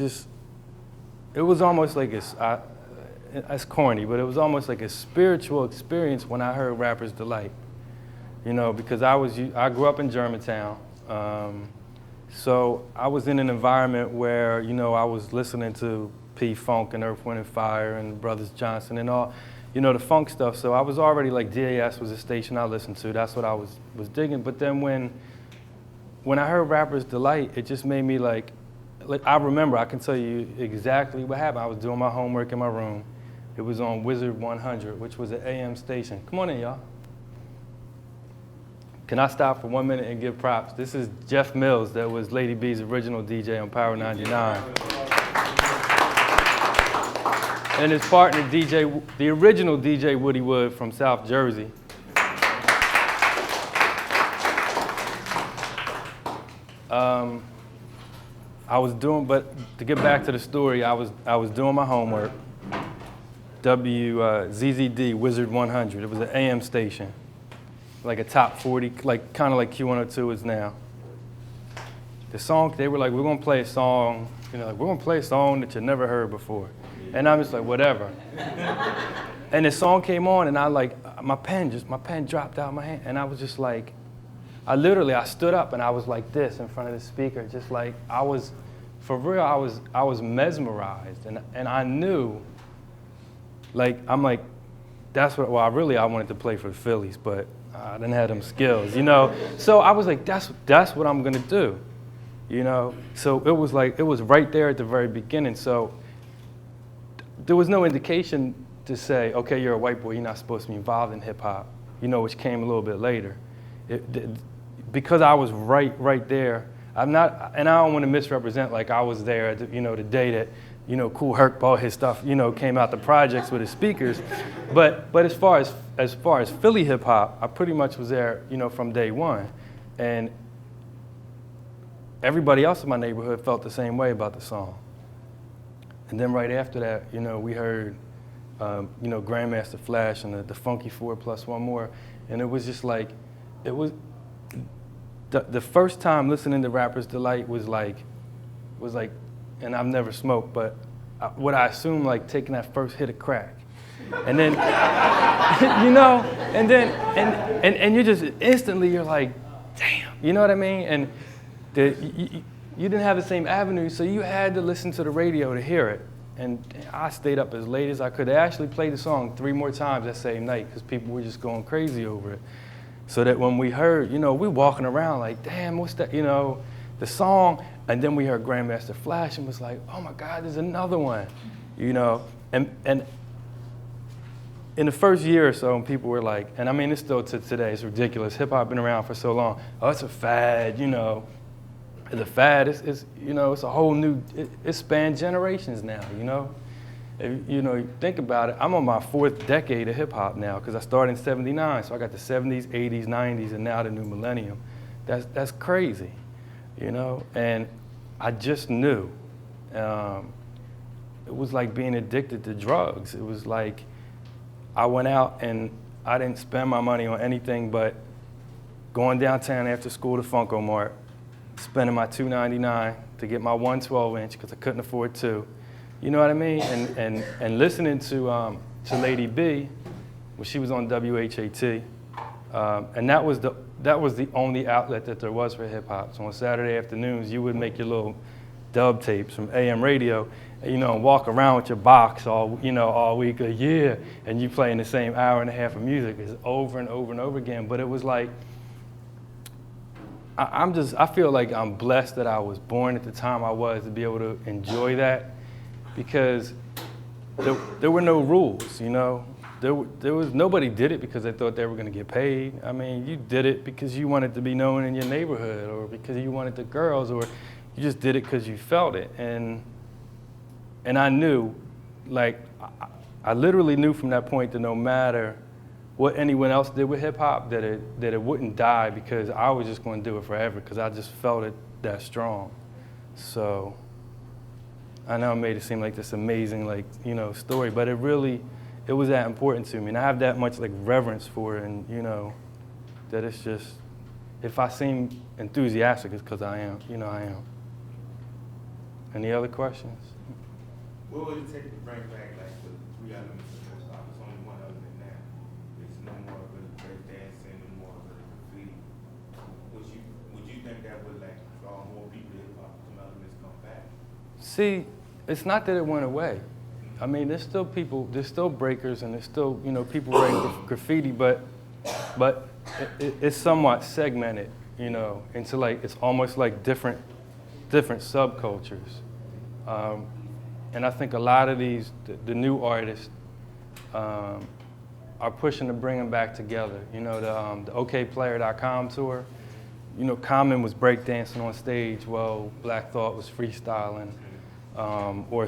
was almost like it's corny, but it was almost like a spiritual experience when I heard Rapper's Delight. You know, because I grew up in Germantown, so I was in an environment where, you know, I was listening to P-Funk and Earth, Wind & Fire and Brothers Johnson and all, you know, the funk stuff. So I was already like, DAS was a station I listened to. That's what I was digging. But then when I heard Rapper's Delight, it just made me like I remember, I can tell you exactly what happened. I was doing my homework in my room. It was on Wizard 100, which was an AM station. Come on in, y'all. Can I stop for 1 minute and give props? This is Jeff Mills, that was Lady B's original DJ on Power 99. And his partner, the original DJ Woody Wood from South Jersey. But to get back to the story, I was doing my homework, ZZD, Wizard 100. It was an AM station, like a top 40, like kind of like Q102 is now. The song, they were like, we're gonna play a song, like, we're gonna play a song that you never heard before. And I'm just like, whatever. And the song came on, and my pen dropped out of my hand, and I was just like, I stood up, and I was like this in front of the speaker, just like, for real, I was mesmerized, and I knew, like, I'm like, I wanted to play for the Phillies, but I didn't have them skills, So I was like, that's what I'm gonna do, So it was right there at the very beginning. So there was no indication to say, okay, you're a white boy, you're not supposed to be involved in hip hop, which came a little bit later. Because I was right there. I'm not, and I don't want to misrepresent like I was there, the day that, Kool Herc bought his stuff, came out the projects with his speakers. But as far as Philly hip hop, I pretty much was there, from day one. And everybody else in my neighborhood felt the same way about the song. And then right after that, we heard, Grandmaster Flash and the Funky 4 plus one more. And it was just like, it was, the first time listening to Rapper's Delight was like, and I've never smoked, but what I assume like taking that first hit of crack. And then, and you just instantly, you're like, damn, you know what I mean? And you didn't have the same avenue, so you had to listen to the radio to hear it. And I stayed up as late as I could. They actually played the song 3 more times that same night because people were just going crazy over it. So that when we heard, we walking around like, damn, what's that, the song, and then we heard Grandmaster Flash and was like, oh my God, there's another one, And in the first year or so, people were like, and I mean, it's still to today, it's ridiculous. Hip hop been around for so long. Oh, it's a fad, It's a fad, it's a whole new, it spanned generations now, If, you think about it, I'm on my 4th decade of hip hop now because I started in '79, so I got the '70s, '80s, '90s, and now the new millennium. That's crazy, And I just knew. It was like being addicted to drugs. It was like I went out and I didn't spend my money on anything but going downtown after school to Funko Mart, spending my $2.99 to get my 112-inch because I couldn't afford 2. You know what I mean? And listening to Lady B when she was on WHAT, and that was the only outlet that there was for hip hop. So on Saturday afternoons, you would make your little dub tapes from AM radio, and walk around with your box all week, and you playing the same hour and a half of music is over and over and over again. But it was like, I feel like I'm blessed that I was born at the time I was to be able to enjoy that. Because there were no rules, There was nobody did it because they thought they were going to get paid. I mean, you did it because you wanted to be known in your neighborhood, or because you wanted the girls, or you just did it because you felt it. And I knew, like, I literally knew from that point that no matter what anyone else did with hip hop, that it wouldn't die because I was just going to do it forever because I just felt it that strong. So. I know I made it seem like this amazing, story, but it was that important to me. And I have that much, reverence for it, and, that it's just, if I seem enthusiastic, it's because I am, I am. Any other questions? What would it take to bring back, the 3 elements of hip hop? There's only one element now. It's no more of a break dancing, no more of a graffiti. Would you think that would, draw more people to hip hop, some elements come back? See, it's not that it went away. I mean, there's still people, there's still breakers, and there's still, people writing graffiti, but it's somewhat segmented, into it's almost like different subcultures. And I think a lot of these, the new artists, are pushing to bring them back together. The OKPlayer.com tour, Common was breakdancing on stage while Black Thought was freestyling. Or,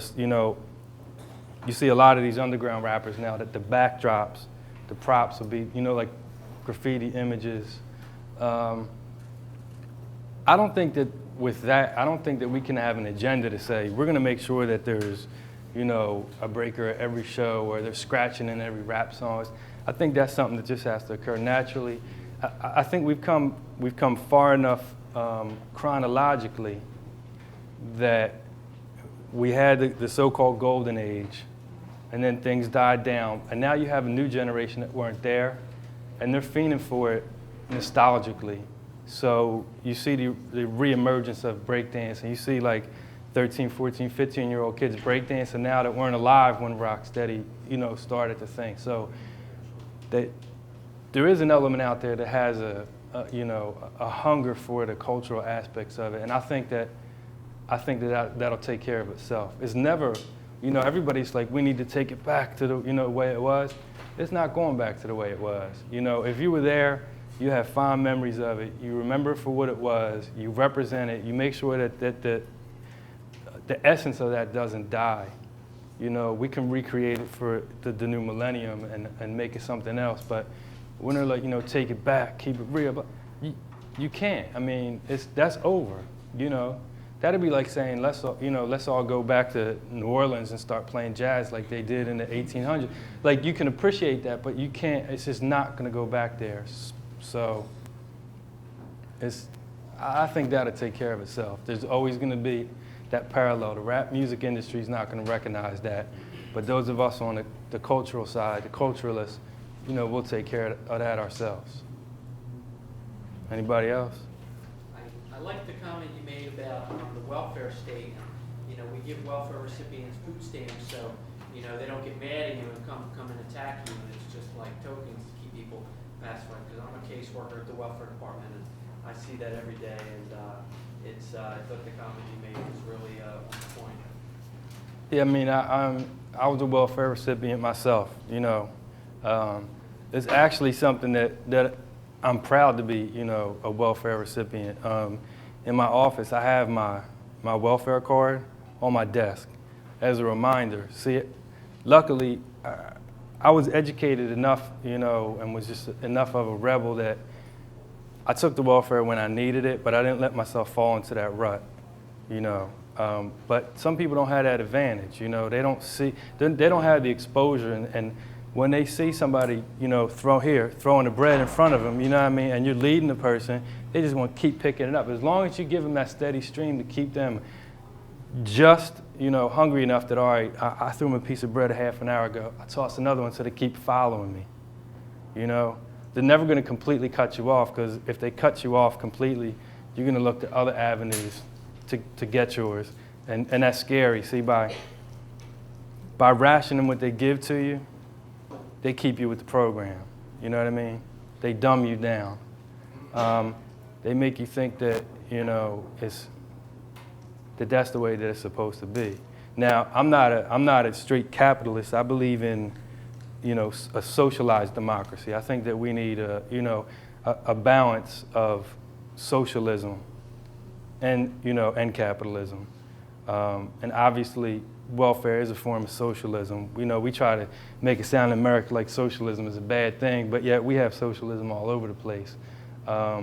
you see a lot of these underground rappers now that the backdrops, the props will be, like graffiti images. I don't think that with that, I don't think that we can have an agenda to say, we're going to make sure that there's, you know, a breaker at every show, or they're scratching in every rap song. I think that's something that just has to occur naturally. I think we've come far enough chronologically that we had the so-called golden age, and then things died down, and now you have a new generation that weren't there, and they're fiending for it nostalgically. So you see the reemergence of breakdance, and you see like 13, 14, 15-year-old kids breakdancing now that weren't alive when Rocksteady, you know, started the thing. So there is an element out there that has you know, a hunger for the cultural aspects of it, and I think that'll take care of itself. It's never, you know, everybody's like, we need to take it back to the, you know, way it was. It's not going back to the way it was. You know, if you were there, you have fond memories of it. You remember it for what it was. You represent it. You make sure that the essence of that doesn't die. You know, we can recreate it for the new millennium and make it something else. But when they're like, you know, take it back, keep it real, but you can't. I mean, that's over. You know, that'd be like saying let's all go back to New Orleans and start playing jazz like they did in the 1800s. Like, you can appreciate that, but you can't. It's just not going to go back there. So I think that'll take care of itself. There's always going to be that parallel. The rap music industry is not going to recognize that, but those of us on the cultural side, the culturalists, you know, we'll take care of that ourselves. Anybody else? I like the comment you made about the welfare state. You know, we give welfare recipients food stamps, so you know they don't get mad at you and come and attack you. And it's just like tokens to keep people pacified. Because I'm a caseworker at the welfare department, and I see that every day. And I thought the comment you made was really on point. Yeah, I mean, I was a welfare recipient myself. You know, it's actually something that I'm proud to be, you know, a welfare recipient. In my office, I have my welfare card on my desk as a reminder. See, luckily, I was educated enough, you know, and was just enough of a rebel that I took the welfare when I needed it, but I didn't let myself fall into that rut, you know. But some people don't have that advantage, you know. They don't have the exposure, and when they see somebody, you know, throwing the bread in front of them, you know what I mean, and you're leading the person, they just want to keep picking it up. As long as you give them that steady stream to keep them just, you know, hungry enough that, all right, I threw them a piece of bread a half an hour ago, I tossed another one so they keep following me, you know. They're never going to completely cut you off, because if they cut you off completely, you're going to look to other avenues to get yours, and that's scary. See, by rationing what they give to you, they keep you with the program. You know what I mean? They dumb you down. They make you think that, you know, that's the way that it's supposed to be. Now, I'm not a straight capitalist. I believe in, you know, a socialized democracy. I think that we need a balance of socialism and capitalism. And obviously, welfare is a form of socialism. You know, we try to make it sound in America like socialism is a bad thing, but yet we have socialism all over the place. But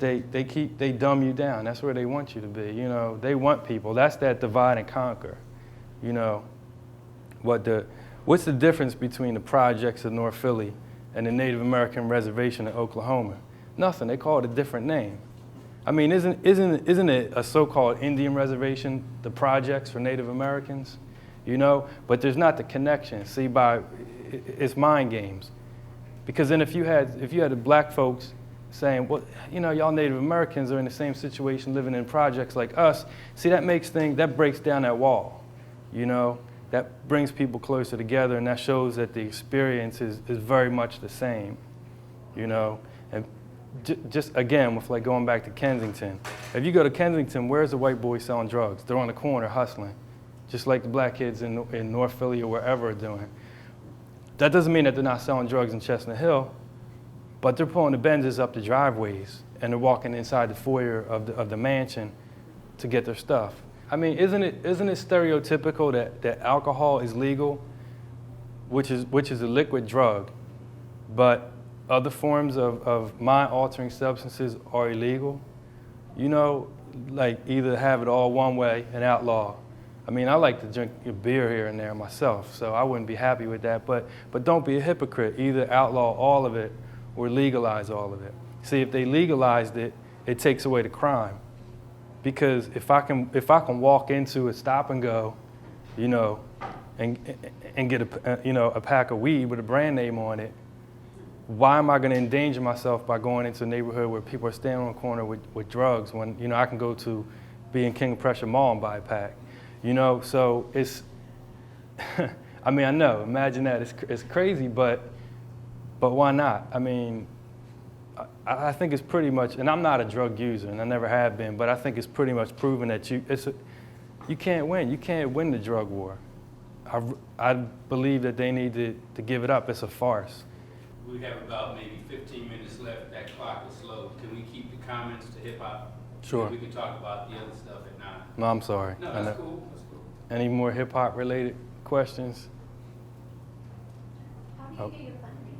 they dumb you down. That's where they want you to be. You know, they want people. That's that divide and conquer. You know, what's the difference between the projects of North Philly and the Native American reservation in Oklahoma? Nothing. They call it a different name. I mean, isn't it a so-called Indian reservation, the projects for Native Americans? You know, but there's not the connection. See, it's mind games. Because then if you had the black folks saying, well, you know, y'all Native Americans are in the same situation living in projects like us, see, that breaks down that wall, you know? That brings people closer together, and that shows that the experience is very much the same, you know? And just again, with like going back to Kensington, if you go to Kensington, where's the white boys selling drugs? They're on the corner hustling, just like the black kids in North Philly or wherever are doing. That doesn't mean that they're not selling drugs in Chestnut Hill, but they're pulling the Benzes up the driveways and they're walking inside the foyer of the mansion to get their stuff. I mean, isn't it stereotypical that alcohol is legal, which is a liquid drug, but other forms of mind-altering substances are illegal? You know, like either have it all one way and outlaw I mean, I like to drink a beer here and there myself, so I wouldn't be happy with that. But don't be a hypocrite. Either outlaw all of it or legalize all of it. See, if they legalized it, it takes away the crime. Because if I can walk into a stop and go, you know, and get a pack of weed with a brand name on it, why am I going to endanger myself by going into a neighborhood where people are standing on the corner with drugs when, you know, I can go to be in King of Prussia Mall and buy a pack, you know? So it's, I mean, I know, imagine that, it's crazy, but why not? I mean, I think it's pretty much, and I'm not a drug user, and I never have been, but I think it's pretty much proven that you can't win. You can't win the drug war. I believe that they need to give it up. It's a farce. We have about maybe 15 minutes left. That clock is slow. Can we keep the comments to hip hop? Sure. We can talk about the other stuff at 9. No, I'm sorry. No, that's cool. That's cool. Any more hip hop related questions? How do you get your funding?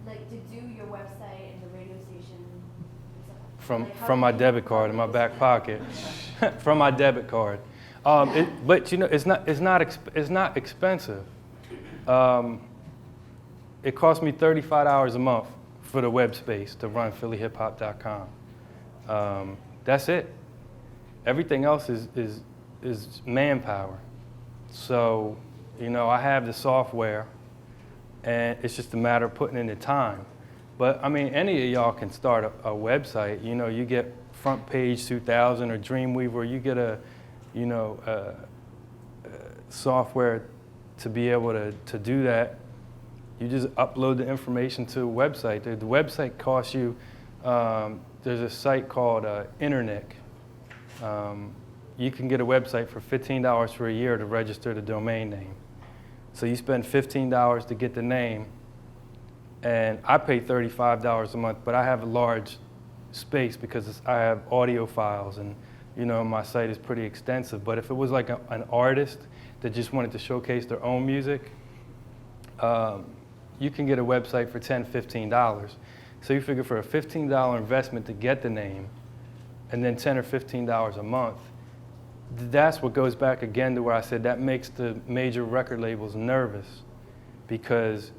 Like to do your website and the radio station and stuff? Like, how From do my you- debit card in my back pocket. From my debit card. But you know, it's not expensive. It cost me $35 a month for the web space to run phillyhiphop.com. That's it. Everything else is manpower. So, you know, I have the software, and it's just a matter of putting in the time. But I mean, any of y'all can start a website. You know, you get Front Page 2000 or Dreamweaver. You get software to be able to do that. You just upload the information to a website. The website costs you, there's a site called Internet. You can get a website for $15 for a year to register the domain name. So you spend $15 to get the name, and I pay $35 a month, but I have a large space because I have audio files, and you know, my site is pretty extensive. But if it was like an artist that just wanted to showcase their own music, you can get a website for $10, $15. So you figure for a $15 investment to get the name, and then $10 or $15 a month, that's what goes back again to where I said that makes the major record labels nervous, because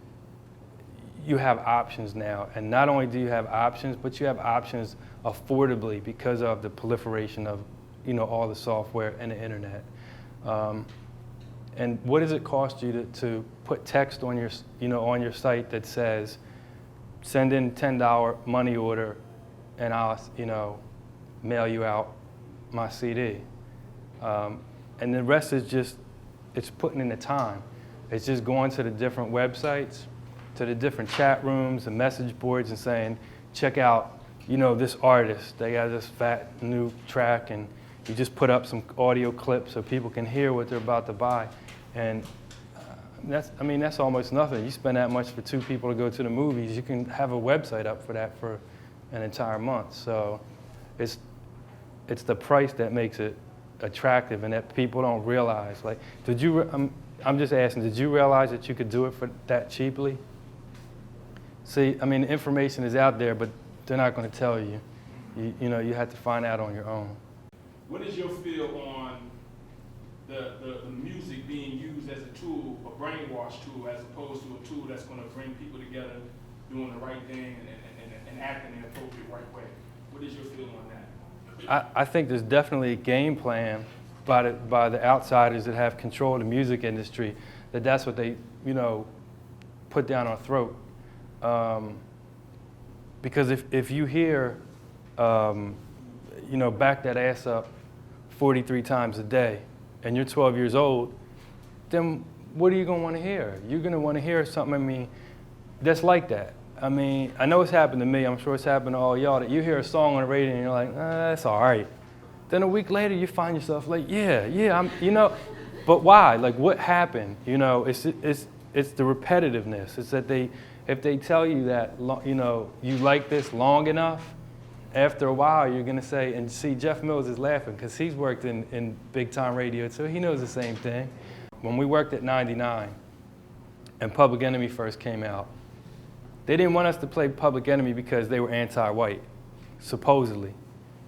you have options now. And not only do you have options, but you have options affordably because of the proliferation of, you know, all the software and the internet. And what does it cost you to put text on your, you know, on your site that says, send in $10 money order, and I'll, you know, mail you out my CD. And the rest is just, it's putting in the time. It's just going to the different websites, to the different chat rooms and message boards and saying, check out, you know, this artist. They got this fat new track, and you just put up some audio clips so people can hear what they're about to buy. And that's almost nothing. You spend that much for 2 people to go to the movies, you can have a website up for that for an entire month. So it's the price that makes it attractive, and that people don't realize. Like, I'm just asking, did you realize that you could do it for that cheaply? See, I mean, the information is out there, but they're not going to tell you. You know, you have to find out on your own. What is your feel on the music being used as a tool, a brainwash tool, as opposed to a tool that's going to bring people together, doing the right thing and acting in the appropriate right way? What is your feel on that? I think there's definitely a game plan by the outsiders that have control of the music industry, that's what they, you know, put down our throat. Because if you hear, you know, back that ass up 43 times a day, and you're 12 years old, then what are you going to want to hear? You're going to want to hear something, I mean, that's like that. I mean, I know it's happened to me. I'm sure it's happened to all y'all, that you hear a song on the radio and you're like, that's all right. Then a week later, you find yourself like, yeah, you know, but why? Like, what happened? You know, it's the repetitiveness. It's that if they tell you that, you know, you like this long enough, after a while, you're going to say, and see, Jeff Mills is laughing because he's worked in big time radio too. He knows the same thing. When we worked at 99 and Public Enemy first came out, they didn't want us to play Public Enemy because they were anti-white, supposedly.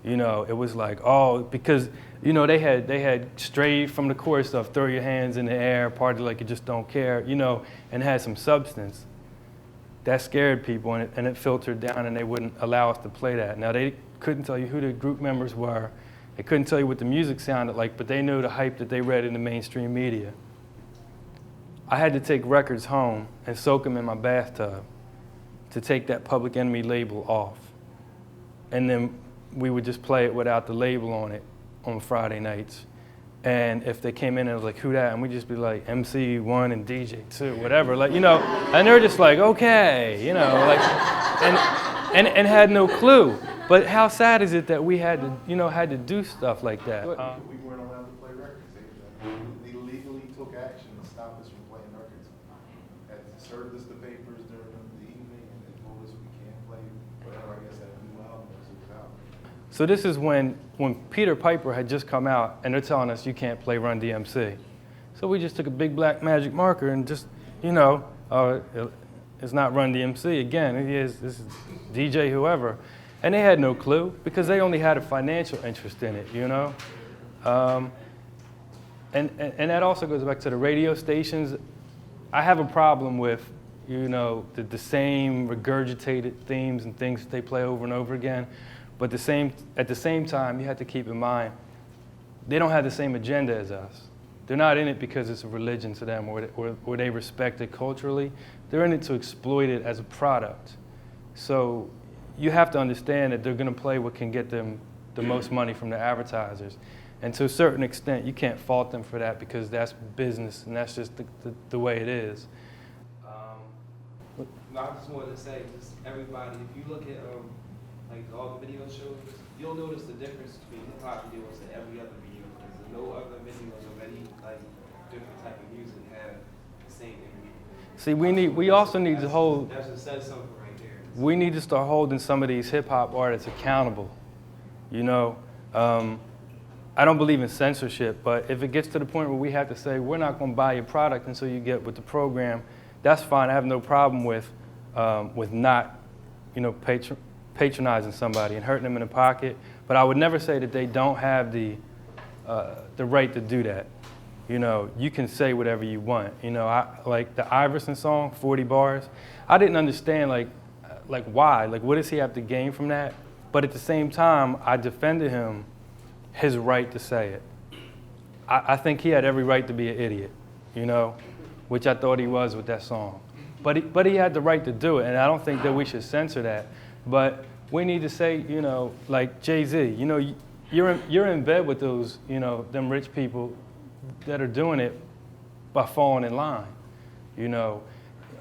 You know, it was like, oh, because, you know, they had strayed from the core stuff, throw your hands in the air, party like you just don't care, you know, and had some substance. That scared people, and it filtered down, and they wouldn't allow us to play that. Now, they couldn't tell you who the group members were. They couldn't tell you what the music sounded like, but they knew the hype that they read in the mainstream media. I had to take records home and soak them in my bathtub to take that Public Enemy label off. And then we would just play it without the label on it on Friday nights. And if they came in and was like, who that? And we'd just be like, MC1 and DJ2, whatever, like, you know, and they're just like, okay, you know, like, and had no clue. But how sad is it that we had to, you know, had to do stuff like that? We weren't allowed to play records. They legally took action to stop us from playing records. Had served us the papers during the evening, and they told us we can't play whatever, I guess, that new album was out. So this is when Peter Piper had just come out, and they're telling us you can't play Run DMC. So we just took a big black magic marker and just, you know, it's not Run DMC again. This is DJ whoever. And they had no clue because they only had a financial interest in it, you know? And that also goes back to the radio stations. I have a problem with, you know, the same regurgitated themes and things that they play over and over again. But at the same time, you have to keep in mind, they don't have the same agenda as us. They're not in it because it's a religion to them or they respect it culturally. They're in it to exploit it as a product. So you have to understand that they're going to play what can get them the most money from the advertisers. And to a certain extent, you can't fault them for that because that's business and that's just the way it is. No, I just wanted to say, just everybody, if you look at like all the video shows, you'll notice the difference between hip hop videos and every other video. Because no other videos of any like different type of music have the same imagery. See, we also need to hold. That just says something right there. We need to start holding some of these hip hop artists accountable. You know, I don't believe in censorship, but if it gets to the point where we have to say we're not going to buy your product until you get with the program, that's fine. I have no problem with not, you know, patronizing somebody and hurting them in the pocket. But I would never say that they don't have the right to do that. You know, you can say whatever you want. You know, like the Iverson song, 40 bars. I didn't understand like why. Like, what does he have to gain from that? But at the same time, I defended him, his right to say it. I think he had every right to be an idiot, you know, which I thought he was with that song. But he had the right to do it, and I don't think that we should censor that. But we need to say, you know, like Jay-Z, you know, you're in bed with those, you know, them rich people that are doing it by falling in line, you know.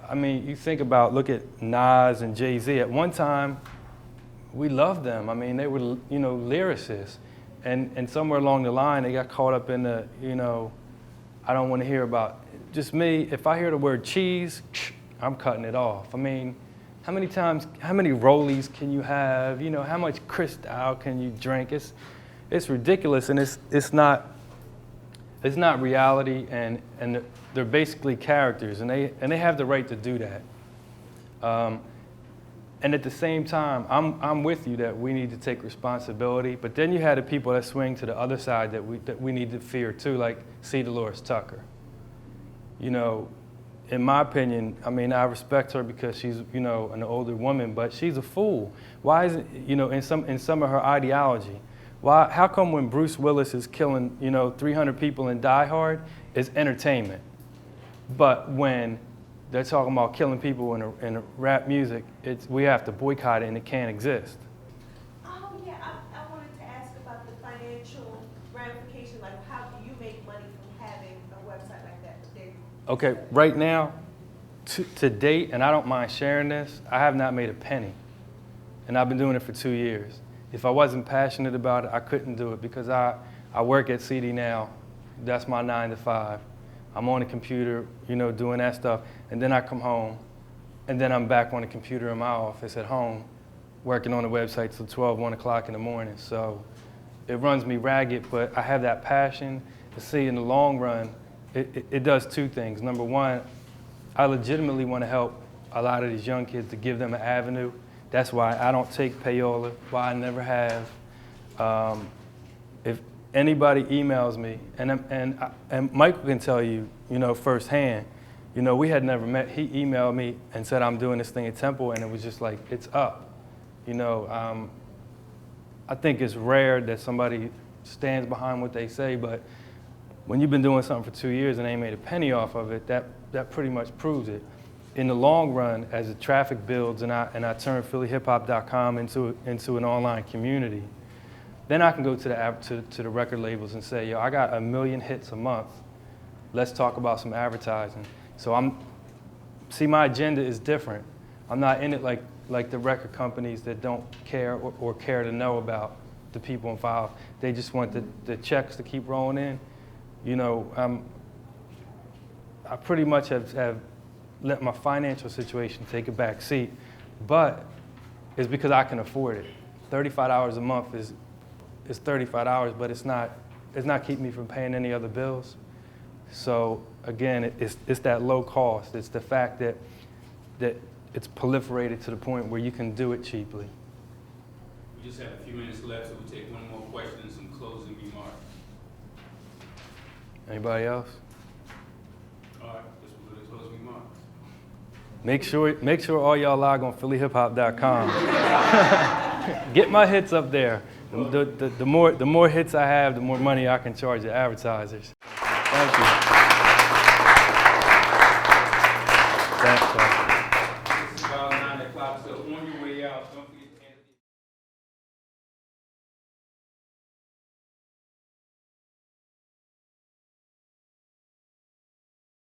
I mean, you think about, look at Nas and Jay-Z. At one time, we loved them. I mean, they were, you know, lyricists. And somewhere along the line, they got caught up in the, you know, I don't want to hear about, just me, if I hear the word cheese, I'm cutting it off. I mean, how many rollies can you have? You know, how much Cristal can you drink? It's ridiculous, and it's not reality, and they're basically characters, and they have the right to do that. And at the same time, I'm with you that we need to take responsibility, but then you had the people that swing to the other side that we need to fear too, like C. Dolores Tucker. You know, in my opinion, I mean, I respect her because she's, you know, an older woman, but she's a fool. Why is it, you know, in some of her ideology, how come when Bruce Willis is killing, you know, 300 people in Die Hard, it's entertainment, but when they're talking about killing people in rap music, we have to boycott it and it can't exist. Oh yeah, I wanted to ask about the financial ramification, like how do you make money from having a website like that? Okay, right now, to date, and I don't mind sharing this, I have not made a penny. And I've been doing it for 2 years. If I wasn't passionate about it, I couldn't do it because I work at CD Now. That's my 9 to 5. I'm on the computer, you know, doing that stuff, and then I come home, and then I'm back on the computer in my office at home, working on the website till 12, 1 o'clock in the morning. So it runs me ragged, but I have that passion to see in the long run, it does two things. Number one, I legitimately want to help a lot of these young kids to give them an avenue. That's why I don't take payola, why I never have. If anybody emails me, and Michael can tell you, you know, firsthand, you know, we had never met. He emailed me and said, I'm doing this thing at Temple, and it was just like, it's up. You know, I think it's rare that somebody stands behind what they say, but when you've been doing something for 2 years and ain't made a penny off of it, that pretty much proves it. In the long run, as the traffic builds and I turn PhillyHipHop.com into an online community, then I can go to the record labels and say, yo, I got 1 million hits a month. Let's talk about some advertising. So my agenda is different. I'm not in it like the record companies that don't care or care to know about the people involved. They just want the checks to keep rolling in. You know, I pretty much have let my financial situation take a back seat, but it's because I can afford it. $35 a month is $35, but it's not keeping me from paying any other bills. So again, it's that low cost. It's the fact that it's proliferated to the point where you can do it cheaply. We just have a few minutes left, so we'll take one more question and some closing remarks. Anybody else? All right, this will be the closing remarks. Make sure all y'all log on PhillyHipHop.com. Get my hits up there. The more hits I have, the more money I can charge the advertisers. Thank you.